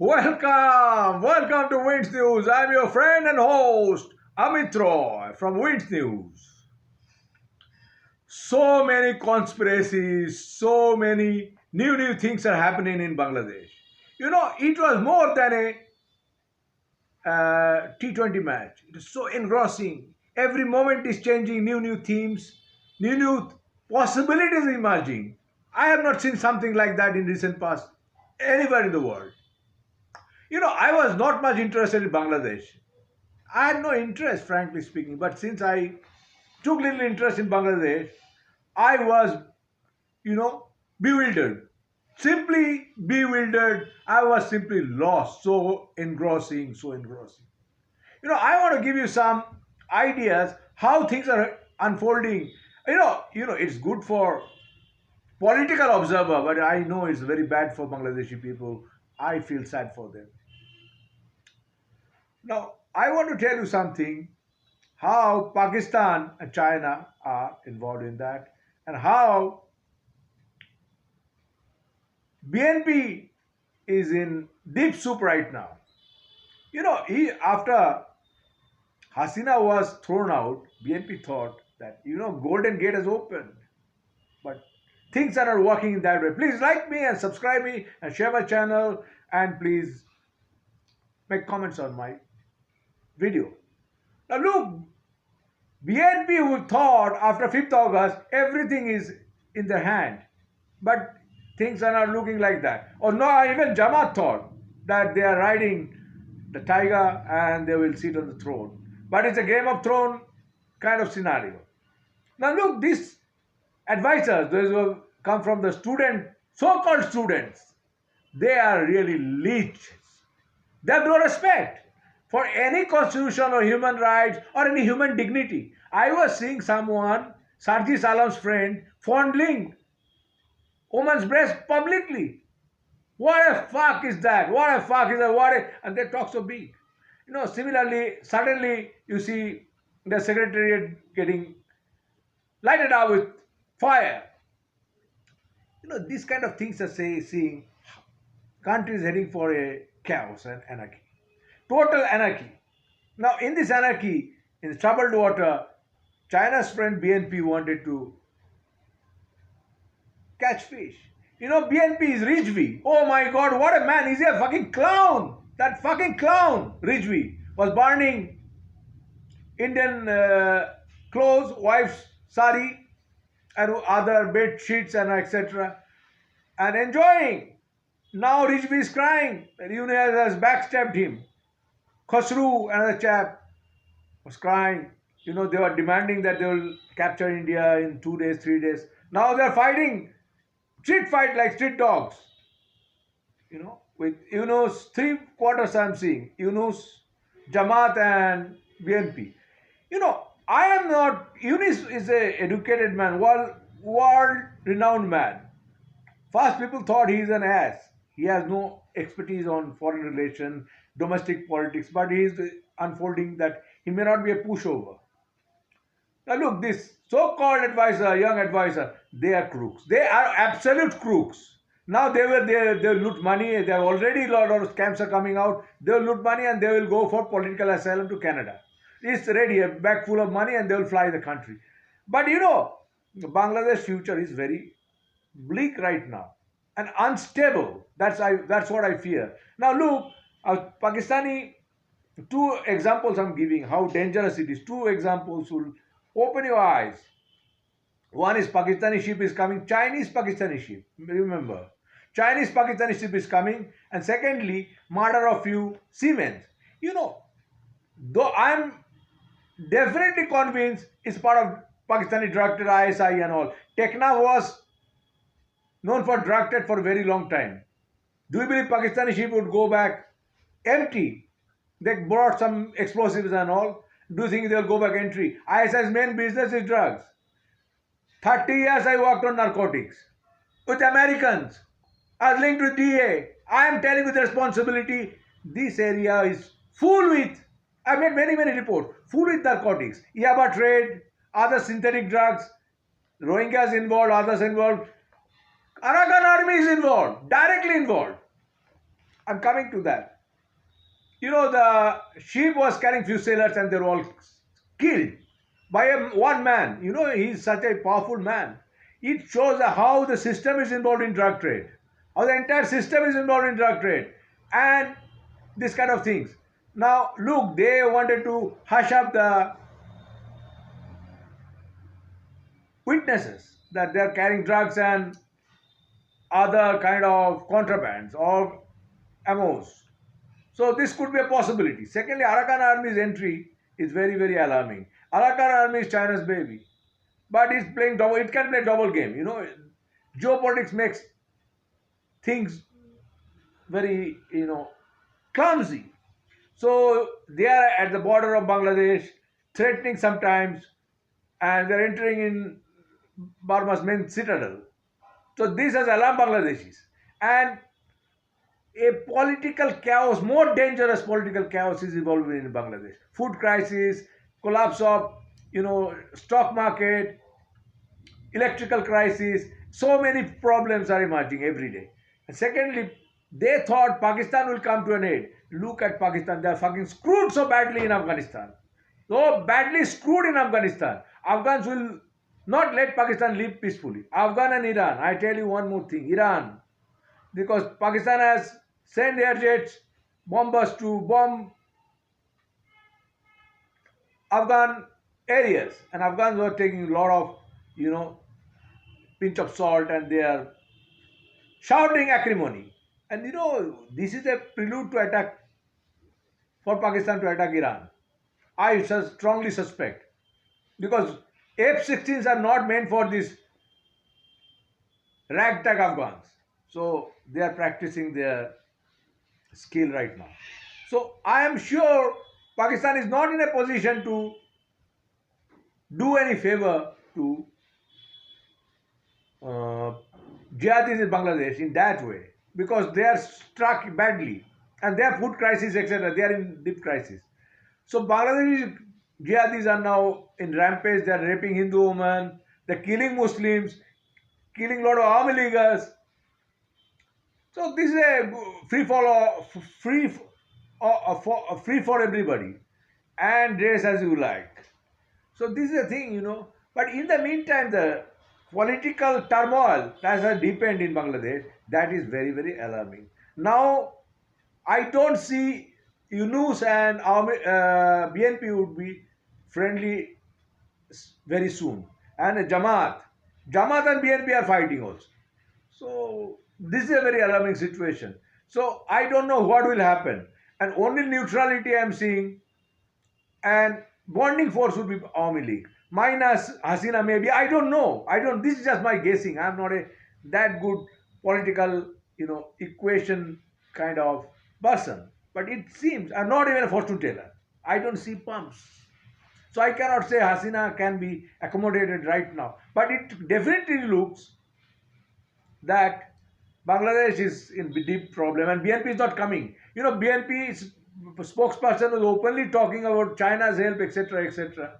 Welcome to Winds News. I'm your friend and host, Amit Roy from Winds News. So many conspiracies, so many new things are happening in Bangladesh. It was more than a T20 match. It is so engrossing. Every moment is changing, new themes, new possibilities emerging. I have not seen something like that in recent past anywhere in the world. I was not much interested in Bangladesh. I had no interest, frankly speaking. But since I took little interest in Bangladesh, I was, you know, bewildered. Simply bewildered. I was simply lost. So engrossing, so engrossing. I want to give you some ideas how things are unfolding. It's good for political observer, but I know it's very bad for Bangladeshi people. I feel sad for them. Now, I want to tell you something how Pakistan and China are involved in that, and how BNP is in deep soup right now. After Hasina was thrown out, BNP thought that, Golden Gate has opened. But things are not working in that way. Please like me and subscribe me and share my channel, and please make comments on my video. Now look, BNP who thought after 5th August everything is in their hand, but things are not looking like that. Or no, even Jamaat thought that they are riding the tiger and they will sit on the throne. But it's a Game of Thrones kind of scenario. Now look, these advisors, those who come from the so-called students, they are really leeches. They have no respect for any constitution or human rights or any human dignity. I was seeing someone, Sarji Salam's friend, fondling woman's breast publicly. What a fuck is that? What a fuck is that? And they talk so big. Similarly, suddenly you see the secretariat getting lighted up with fire. These kind of things are seeing countries heading for a chaos and anarchy. Total anarchy. Now, in this anarchy, in troubled water, China's friend BNP wanted to catch fish. BNP is Rijvi. Oh my god, what a man. He's a fucking clown. That fucking clown, Rijvi, was burning Indian clothes, wife's sari, and other bed sheets and etc. and enjoying. Now Rijvi is crying that Yunus has backstabbed him. Khosru, another chap, was crying. They were demanding that they will capture India in 2 days, 3 days. Now they are fighting, street fight like street dogs. With Yunus, 3/4 I'm seeing. Yunus, Jamaat and BNP. I am not, Yunus is an educated man, world-renowned man. First people thought he is an ass. He has no expertise on foreign relations, domestic politics, but he is unfolding that he may not be a pushover. Now look, this so-called advisor, young advisor, they are crooks. They are absolute crooks. Now they loot money. There are already a lot of scams are coming out. They will loot money and they will go for political asylum to Canada. It's ready, a bag full of money, and they will fly the country. But Bangladesh future is very bleak right now and unstable. That's what I fear. Now look, Pakistani, two examples I'm giving how dangerous it is. Two examples will open your eyes. One is Pakistani ship is coming, Chinese Pakistani ship. Remember, Chinese Pakistani ship is coming, and secondly, murder of few seamen. Though I'm definitely convinced it's part of Pakistani drug trade, ISI and all. Tekna was known for drug trade for a very long time. Do you believe Pakistani ship would go back empty? They brought some explosives and all. Do you think they'll go back empty? ISI's main business is drugs. 30 years I worked on narcotics with Americans. I was linked with DA. I am telling you the responsibility. This area is full with, I made many reports, full with narcotics. Yaba trade, other synthetic drugs, Rohingyas involved, others involved. Arakan army is involved, directly involved. I'm coming to that. The ship was carrying few sailors and they were all killed by one man. He's such a powerful man. It shows how the system is involved in drug trade, how the entire system is involved in drug trade, and this kind of things. Now, look, they wanted to hush up the witnesses that they're carrying drugs and other kind of contrabands or MOs. So this could be a possibility. Secondly, Arakan Army's entry is very, very alarming. Arakan Army is China's baby, but it's playing double. It can play double game. Geopolitics makes things very, clumsy. So they are at the border of Bangladesh, threatening sometimes, and they're entering in Burma's main citadel. So this has alarmed Bangladeshis. And a political chaos, more dangerous political chaos is evolving in Bangladesh. Food crisis, collapse of, stock market, electrical crisis, so many problems are emerging every day. And secondly, they thought Pakistan will come to an aid. Look at Pakistan, they are fucking screwed so badly in Afghanistan. So badly screwed in Afghanistan. Afghans will not let Pakistan live peacefully. Afghan and Iran, I tell you one more thing, Iran, because Pakistan has sent air jets, bombers to bomb Afghan areas, and Afghans were taking a lot of, pinch of salt, and they are shouting acrimony. And this is a prelude to attack for Pakistan to attack Iran. I strongly suspect because F-16s are not meant for this ragtag Afghans. So they are practicing their skill right now. So I am sure Pakistan is not in a position to do any favor to jihadis in Bangladesh in that way because they are struck badly and they have food crisis, etc. They are in deep crisis. So Bangladeshi jihadis are now in rampage. They are raping Hindu women. They are killing Muslims, killing a lot of army leaguers. So this is a free for everybody, and dress as you like. So this is a thing. But in the meantime, the political turmoil that has deepened in Bangladesh, that is very, very alarming. Now, I don't see Yunus and BNP would be friendly very soon. And Jamaat and BNP are fighting also. So this is a very alarming situation. So I don't know what will happen. And only neutrality I am seeing and bonding force would be Army League. Minus Hasina maybe. I don't know. This is just my guessing. I'm not a that good political, equation kind of person. But it seems I'm not even a fortune teller. I don't see pumps. So I cannot say Hasina can be accommodated right now. But it definitely looks that Bangladesh is in deep problem and BNP is not coming. BNP's spokesperson was openly talking about China's help, etc., etc.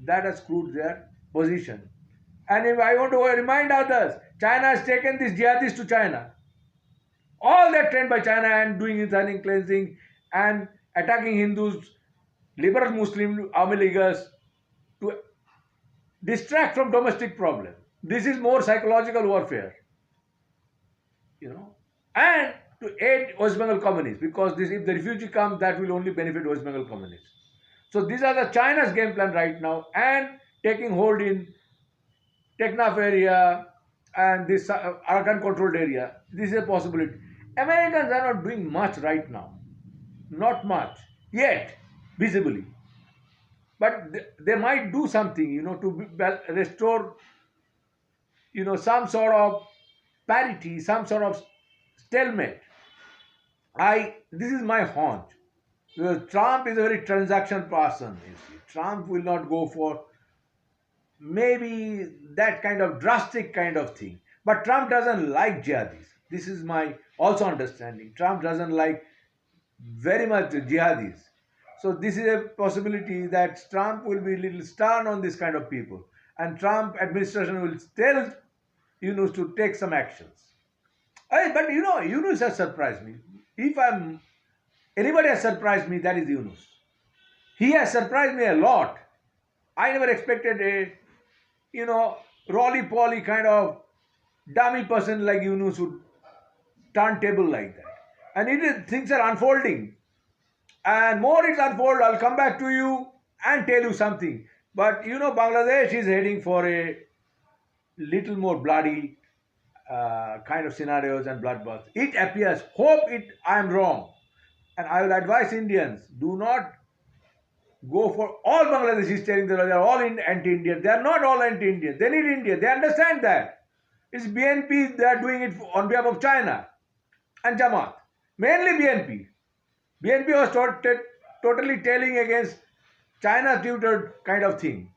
That has screwed their position. And if I want to remind others, China has taken these jihadis to China. All that trained by China and doing ethnic cleansing and attacking Hindus, liberal Muslim army leaguers to distract from domestic problem. This is more psychological warfare. And to aid West Bengal communists because if the refugee comes, that will only benefit West Bengal communists. So these are the China's game plan right now and taking hold in Teknaf area and this Arakan controlled area. This is a possibility. Americans are not doing much right now. Not much yet, visibly. But they might do something, to restore, some sort of parity, some sort of stalemate. This is my hunch. Because Trump is a very transaction person. You see. Trump will not go for maybe that kind of drastic kind of thing. But Trump doesn't like jihadis. This is my also understanding. Trump doesn't like very much jihadis. So this is a possibility that Trump will be a little stern on this kind of people. And Trump administration will tell Yunus to take some actions. But Yunus has surprised me. if anybody has surprised me, that is Yunus. He has surprised me a lot. I never expected a, roly-poly kind of dummy person like Yunus would turntable like that. And things are unfolding. And more it unfolds, I'll come back to you and tell you something. But Bangladesh is heading for a little more bloody kind of scenarios and bloodbaths. It appears, I am wrong. And I will advise Indians, do not go for all Bangladeshis telling that they are all anti-Indian. They are not all anti-Indian. They need India. They understand that. It's BNP, they are doing it on behalf of China and Jamaat. Mainly BNP. BNP was totally telling against China tutored kind of thing.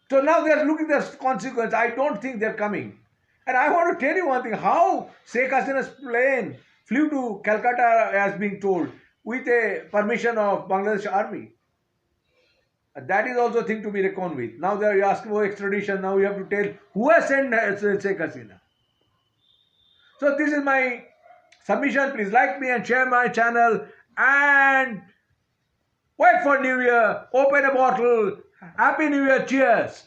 So now they are looking at the consequence. I don't think they're coming. And I want to tell you one thing, how Sheikh Hasina's plane flew to Calcutta as being told with a permission of Bangladesh army. That is also a thing to be reckoned with. Now they are asking for extradition. Now you have to tell who has sent Sheikh Hasina. So this is my submission. Please like me and share my channel and wait for New Year. Open a bottle. Happy New Year. Cheers.